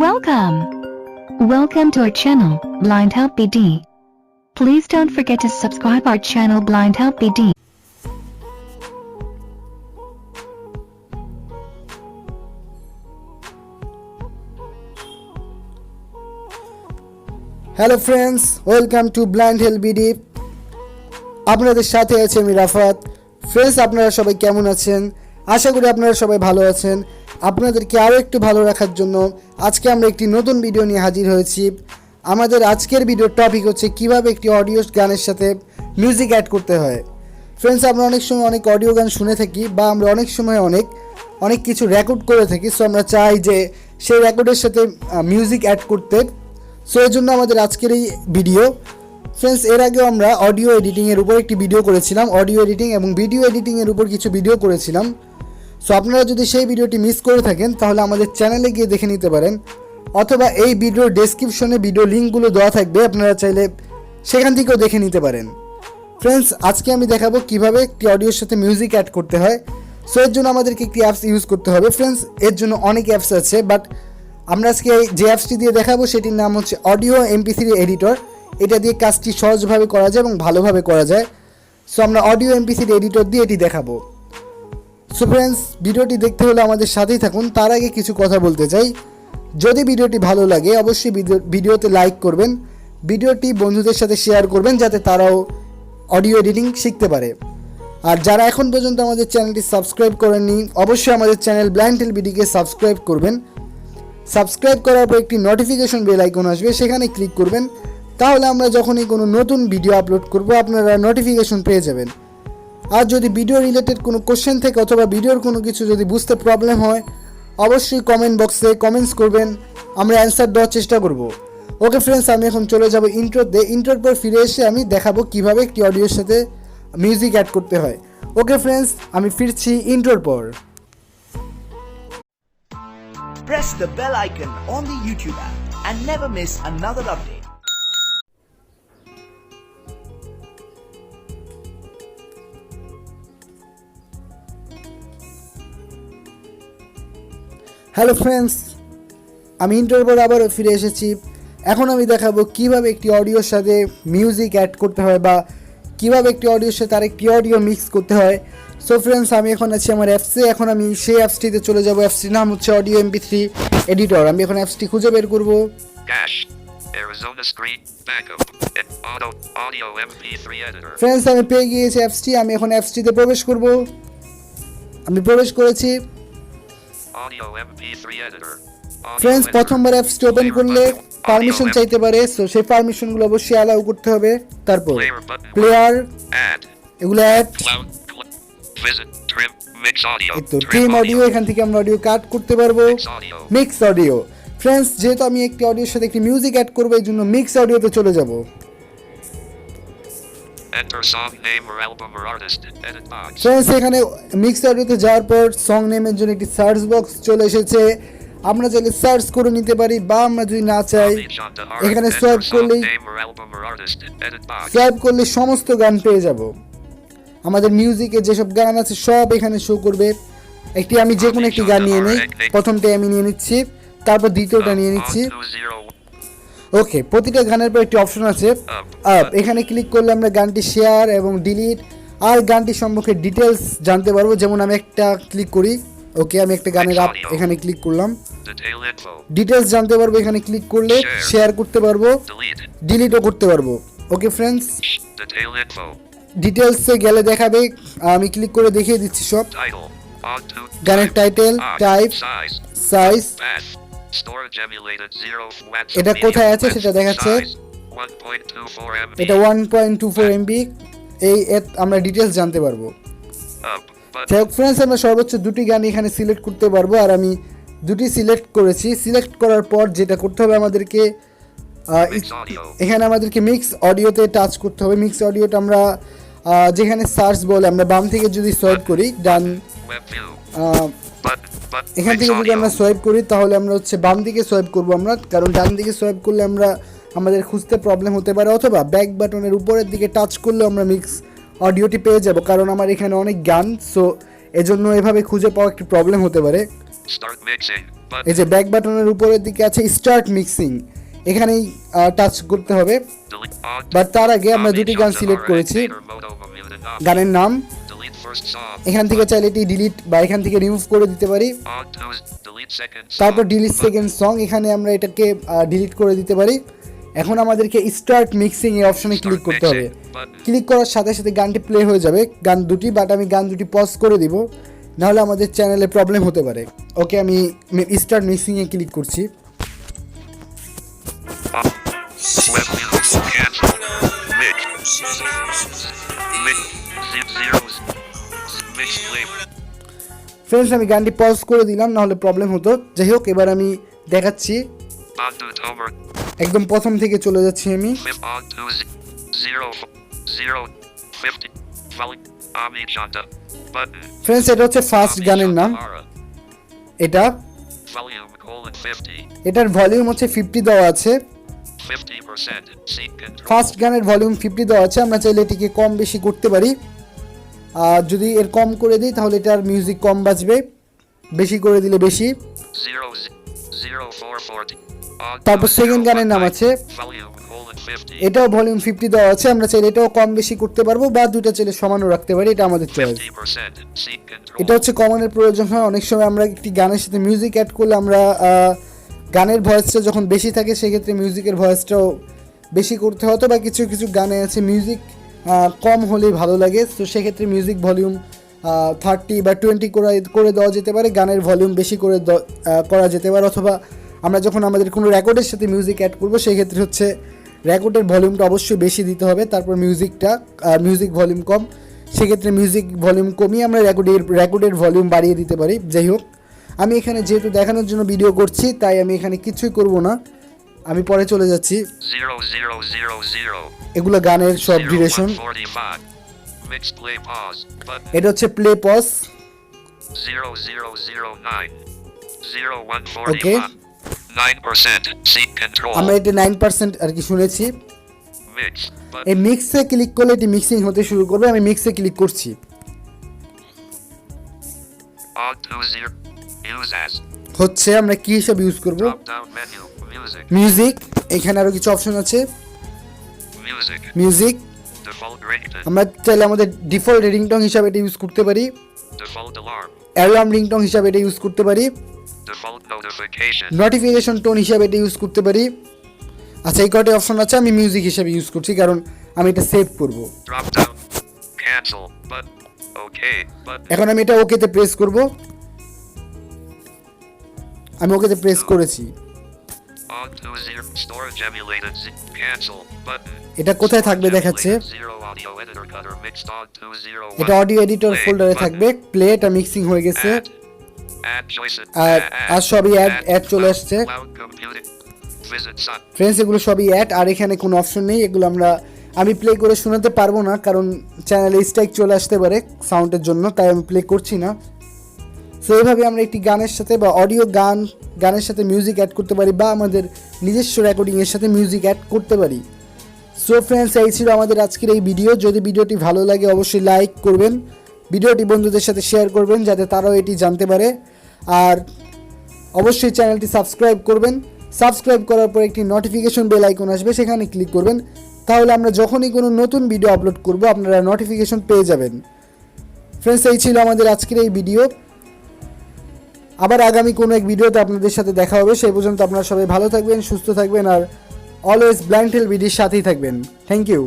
Welcome to our channel, Blind Help BD. Please don't forget to subscribe our channel Blind Help BD. Hello friends, welcome to blind help BD. আপনাদের সাথে আছে আমি Rafat. Friends, আপনারা সবাই কেমন আছেন? আশা করি আপনারা সবাই ভালো আছেন। আপনাদেরকে আরও একটু ভালো রাখার জন্য আজকে আমরা একটি নতুন ভিডিও নিয়ে হাজির হয়েছি। আমাদের আজকের ভিডিওর টপিক হচ্ছে কিভাবে একটি অডিও গানের সাথে মিউজিক অ্যাড করতে হয়। ফ্রেন্ডস, আমরা অনেক সময় অনেক অডিও গান শুনে থাকি বা আমরা অনেক সময় অনেক কিছু রেকর্ড করে থাকি। সো আমরা চাই যে সেই রেকর্ডের সাথে মিউজিক অ্যাড করতে। সো এর জন্য আমাদের আজকের এই ভিডিও। ফ্রেন্ডস, এর আগেও আমরা অডিও এডিটিংয়ের উপর একটি ভিডিও করেছিলাম, অডিও এডিটিং এবং ভিডিও এডিটিংয়ের উপর কিছু ভিডিও করেছিলাম। সো আপনারা যদি সেই ভিডিওটি মিস করে থাকেন তাহলে আমাদের চ্যানেলে গিয়ে দেখে নিতে পারেন, অথবা এই ভিডিওর ডেসক্রিপশনে ভিডিও লিঙ্কগুলো দেওয়া থাকবে, আপনারা চাইলে সেখান থেকেও দেখে নিতে পারেন। ফ্রেন্ডস, আজকে আমি দেখাবো কিভাবে একটি অডিওর সাথে মিউজিক অ্যাড করতে হয়। সো এর জন্য আমাদেরকে একটি অ্যাপস ইউজ করতে হবে। ফ্রেন্ডস, এর জন্য অনেক অ্যাপস আছে, বাট আমরা আজকে যে অ্যাপসটি দিয়ে দেখাবো সেটির নাম হচ্ছে অডিও MP3 এডিটর। এটা দিয়ে কাজটি সহজভাবে করা যায় এবং ভালোভাবে করা যায়। সো আমরা অডিও MP3 এডিটর দিয়ে এটি দেখাবো। সো ফ্রেন্ডস, ভিডিওটি দেখতে হলে আমাদের সাথেই থাকুন। তার আগে কিছু কথা বলতে চাই। যদি ভিডিওটি ভালো লাগে অবশ্যই ভিডিওতে লাইক করবেন, ভিডিওটি বন্ধুদের সাথে শেয়ার করবেন যাতে তারাও অডিও এডিটিং শিখতে পারে। আর যারা এখন পর্যন্ত আমাদের চ্যানেলটি সাবস্ক্রাইব করেননি অবশ্যই আমাদের চ্যানেল ব্লাইন্ড হেল্প বিডিকে সাবস্ক্রাইব করবেন। সাবস্ক্রাইব করার পর একটি নোটিফিকেশন বেল আইকন আসবে, সেখানে ক্লিক করবেন। তাহলে আমরা যখনই কোনো নতুন ভিডিও আপলোড করব আপনারা নোটিফিকেশন পেয়ে যাবেন। আর যদি ভিডিও রিলেটেড কোনো কোশ্চেন থাকে অথবা ভিডিওর কোনো কিছু যদি বুঝতে প্রবলেম হয় অবশ্যই কমেন্ট বক্সে কমেন্টস করবেন, আমরা অ্যান্সার দেওয়ার চেষ্টা করব। ওকে ফ্রেন্ডস, আমি এখন চলে যাব ইন্ট্রোতে। ইন্ট্রোর পর ফিরে এসে আমি দেখাবো কীভাবে একটি অডিওর সাথে মিউজিক অ্যাড করতে হয়। ওকে ফ্রেন্ডস, আমি ফিরছি ইন্ট্রোর পর। Press the bell icon on the YouTube app and never miss another update. Hello friends, আমি ইন্ট্রোর পর আবারও ফিরে এসেছি। এখন আমি দেখাবো কিভাবে একটি অডিওর সাথে মিউজিক অ্যাড করতে হয় বা কিভাবে একটি অডিওর সাথে আরেকটি অডিও মিক্স করতে হয়। সো ফ্রেন্ডস, আমি এখন আছি আমার অ্যাপসে। এখন আমি সেই অ্যাপসটিতে চলে যাব। অ্যাপসটির নাম হচ্ছে অডিও MP3 এডিটর। আমি এখন অ্যাপসটি খুঁজে বের করব। ফ্রেন্ডস, আমি পেয়ে গিয়েছি অ্যাপসটি। আমি এখন অ্যাপসটিতে প্রবেশ করব। আমি প্রবেশ করেছি। ফ্রেন্ডস, প্রথমবার অ্যাপসটি ওপেন করলে পারমিশন চাইতে পারে। সো সেই পারমিশনগুলো অবশ্যই অ্যালাউ করতে হবে। তারপর প্লেয়ার, এগুলো অ্যাড, ট্রিম অডিও, এখান থেকে আমরা অডিও কাট করতে পারবো। Mix audio. ফ্রেন্ডস, যেহেতু আমি একটি অডিওর সাথে একটি মিউজিক অ্যাড করবো এই জন্য মিক্স অডিওতে চলে যাব। ফ্রেন্ডস, এখানে মিক্স অডিওতে যাওয়ার পর সং নেমের জন্য একটি সার্চ বক্স চলে এসেছে। আমরা চাইলে সার্চ করে নিতে পারি বা আমরা যদি না চাই এখানে সোয়াইপ করলে সমস্ত গান পেয়ে যাব। আমাদের মিউজিকে যেসব গান আছে সব এখানে শো করবে। আমি যে কোনো একটি গান নিয়ে নিই। প্রথমটা আমি নিয়ে নিচ্ছি, তারপর দ্বিতীয়টা নিয়ে নিচ্ছি। ওকে, প্রতিটা গানের পর একটি অপশন আছে আপ। এখানে ক্লিক করলে আমরা গানটি শেয়ার এবং ডিলিট আর গানটি সম্পর্কে ডিটেলস জানতে পারবো। যেমন আমি একটা ক্লিক করি। ওকে, আমি একটা গানের আপ এখানে ক্লিক করলাম, ডিটেলস জানতে পারবো। এখানে ক্লিক করলে শেয়ার করতে পারবো, ডিলিটও করতে পারবো। ওকে ফ্রেন্ডস, ডিটেলসে গেলে দেখাবে। আমি ক্লিক করে দেখিয়ে দিচ্ছি সব। গানের টাইটেল, টাইপ, সাইজ, এটা কোথায় আছে সেটা দেখাচ্ছে। এটা 1.24 MB। এই আমরা ডিটেলস জানতে পারবো। ফ্রেন্ডস, আমরা সর্বোচ্চ দুটি গান এখানে সিলেক্ট করতে পারবো আর আমি দুটি সিলেক্ট করেছি। সিলেক্ট করার পর যেটা করতে হবে আমাদেরকে এখানে আমাদেরকে মিক্স অডিওতে টাচ করতে হবে। মিক্স অডিওটা আমরা যেখানে সার্চ বলে আমরা বাম থেকে যদি সোয়াইপ করি, ডান, এখান থেকে যদি আমরা সোয়াইপ করি তাহলে আমরা হচ্ছে বাম দিকে সোয়াইপ করবো আমরা, কারণ ডান দিকে সোয়াইপ করলে আমাদের খুঁজতে প্রবলেম হতে পারে। অথবা ব্যাক বাটনের উপরের দিকে টাচ করলেও আমরা মিক্স অডিওটি পেয়ে যাব, কারণ আমার এখানে অনেক গান। সো এজন্য এভাবে খুঁজে পাওয়া একটি প্রবলেম হতে পারে। Start mixing. Button. এই যে ব্যাক বাটনের উপরের দিকে আছে স্টার্ট মিক্সিং, এখানেই টাচ করতে হবে। Delete on. বাট তার আগে আমরা দুটি গান সিলেক্ট করেছি। গানের নাম Delete first song. এখান থেকে চাইলে এটি ডিলিট বা এখান থেকে রিমুভ করে দিতে পারি। On to delete second song. তারপর ডিলিট Button. সেকেন্ড সং, এখানে আমরা এটাকে ডিলিট করে দিতে পারি। এখন আমাদেরকে স্টার্ট মিক্সিং এই অপশনে ক্লিক করতে হবে। ক্লিক করার সাথে সাথে গানটি প্লে হয়ে যাবে, গান দুটি। বাট আমি গান দুটি পজ করে দিব, নাহলে আমাদের চ্যানেলে প্রবলেম হতে পারে। ওকে, আমি স্টার্ট মিক্সিংয়ে ক্লিক করছি। Web music. Cancel. Mix. Mix. Zeros. Mix play. Friends, আমি গানটি পজ করে দিলাম, নাহলে প্রবলেম হতো। যাই হোক, এবার আমি দেখাচ্ছি। On to over. একদম প্রথম থেকে চলে যাচ্ছি আমি। On to 0 0 50. Volume. Ami Chanda. Button. Friends, এটা হচ্ছে ফার্স্ট গানের নাম। এটা Volume colon 50. এটার ভলিউম হচ্ছে 50 দেওয়া আছে। 50%. Seat control. ফার্স্ট গানের ভলিউম 50 দেওয়া আছে। আমরা চাইলে এটিকে কম বেশি করতে পারি। আর যদি এর কম করে দিই তাহলে এটার মিউজিক কম বাজবে, বেশি করে দিলে বেশি। 0 0 440. On to তারপর সেকেন্ড গানের নাম 019. আছে, Volume colon 50. এটাও ভলিউম 50 দেওয়া আছে। আমরা চাইলে এটাও কম বেশি করতে পারবো বা দুটো চাইলে সমানও রাখতে পারি, এটা আমাদের চয়েস। 50%. Seat control. এটা হচ্ছে কমনের প্রয়োজন হয়। অনেক সময় আমরা একটি গানের সাথে মিউজিক অ্যাড করলে আমরা গানের ভয়েসটা যখন বেশি থাকে সেক্ষেত্রে মিউজিকের ভয়েসটাও বেশি করতে হতো, বা কিছু কিছু গানে আছে মিউজিক কম হলেই ভালো লাগে, তো সেক্ষেত্রে মিউজিক ভলিউম 30 বা 20 করে দেওয়া যেতে পারে, গানের ভলিউম বেশি করে করা যেতে পারে। অথবা আমরা যখন আমাদের কোনো রেকর্ডের সাথে মিউজিক অ্যাড করবো সেক্ষেত্রে হচ্ছে রেকর্ডের ভলিউমটা অবশ্যই বেশি দিতে হবে, তারপর মিউজিক ভলিউম কম, সেক্ষেত্রে মিউজিক ভলিউম কমিয়ে আমরা রেকর্ডের ভলিউম বাড়িয়ে দিতে পারি। যাই হোক, আমি এখানে যেহেতু দেখানোর জন্য ভিডিও করছি তাই আমি এখানে কিছুই করব না, আমি পরে চলে যাচ্ছি। 0 0 0 0. এগুলো গানের সব duration. 0145. Mix play pause. Button. এটা হচ্ছে play pause. 0009. 0141. Okay. 9%. Seat control. আমরা এটা 9% আর কি শুনেছি। Mix. Button. এই মিক্সে ক্লিক করলে এটি মিক্সিং হতে শুরু করবে। আমি মিক্সে ক্লিক করছি। On to 0. Use as. হচ্ছে আমরা কি হিসাবে ইউজ করব? Drop down menu. Music. Music, এখানে আরো কিছু অপশন আছে। Music. Music, Default ringtone. আমরা চাইলে আমাদের ডিফল্ট রিংটং হিসাবে এটা ইউজ করতে পারি, Default alarm. অ্যালার্ম রিংটং হিসাবে এটা ইউজ করতে পারি, Default notification. নোটিফিকেশন টোন হিসাবে এটা ইউজ করতে পারি। আচ্ছা, এই কয়টি অপশন আছে, আমি মিউজিক হিসাবে ইউজ করছি কারণ আমি এটা সেভ করব। Drop down. Cancel. But. Okay. Button. এখন আমি এটা ওকেতে প্রেস করব। আমি ওকেতে প্রেস করেছি। On to 0. Storage emulated. Cancel. Button. এটা কোথায় থাকবে দেখাচ্ছে? Zero audio editor cutter mixed on to 0. এটা অডিও এডিটর Play ফোল্ডারে button. থাকবে। প্লে, এটা মিক্সিং হয়ে গেছে। Add choices. আর সবই অ্যাড চলে আসছে। Cloud computing. Visit Sun. Friends, এগুলো সবই অ্যাড, আর এখানে কোনো অপশন নেই। এগুলো আমি প্লে করে শোনাতে পারবো না কারণ চ্যানেলে স্ট্রাইক চলে আসতে পারে সাউন্ডের জন্য, তাই আমি প্লে করছি না। সো এইভাবে আমরা একটি গানের সাথে বা গানের সাথে মিউজিক অ্যাড করতে পারি, বা আমাদের নিজস্ব রেকর্ডিংয়ের সাথে মিউজিক অ্যাড করতে পারি। সো ফ্রেন্ডস, এই ছিল আমাদের আজকের এই ভিডিও। যদি ভিডিওটি ভালো লাগে অবশ্যই লাইক করবেন, ভিডিওটি বন্ধুদের সাথে শেয়ার করবেন যাতে তারাও এটি জানতে পারে, আর অবশ্যই চ্যানেলটি সাবস্ক্রাইব করবেন। সাবস্ক্রাইব করার পর একটি নোটিফিকেশন বেল আইকন আসবে, সেখানে ক্লিক করবেন, তাহলে আমরা যখনই কোনো নতুন ভিডিও আপলোড করব আপনারা নোটিফিকেশন পেয়ে যাবেন। ফ্রেন্ডস, এই ছিল আমাদের আজকের এই ভিডিও। আবার আগামী কোনো এক ভিডিওতে আপনাদের সাথে দেখা হবে। সেই পর্যন্ত আপনারা সবাই ভালো থাকবেন, সুস্থ থাকবেন, আর অলওয়েজ ব্লাইন্ড হেল ভিডিওর সাথেই থাকবেন। Thank you.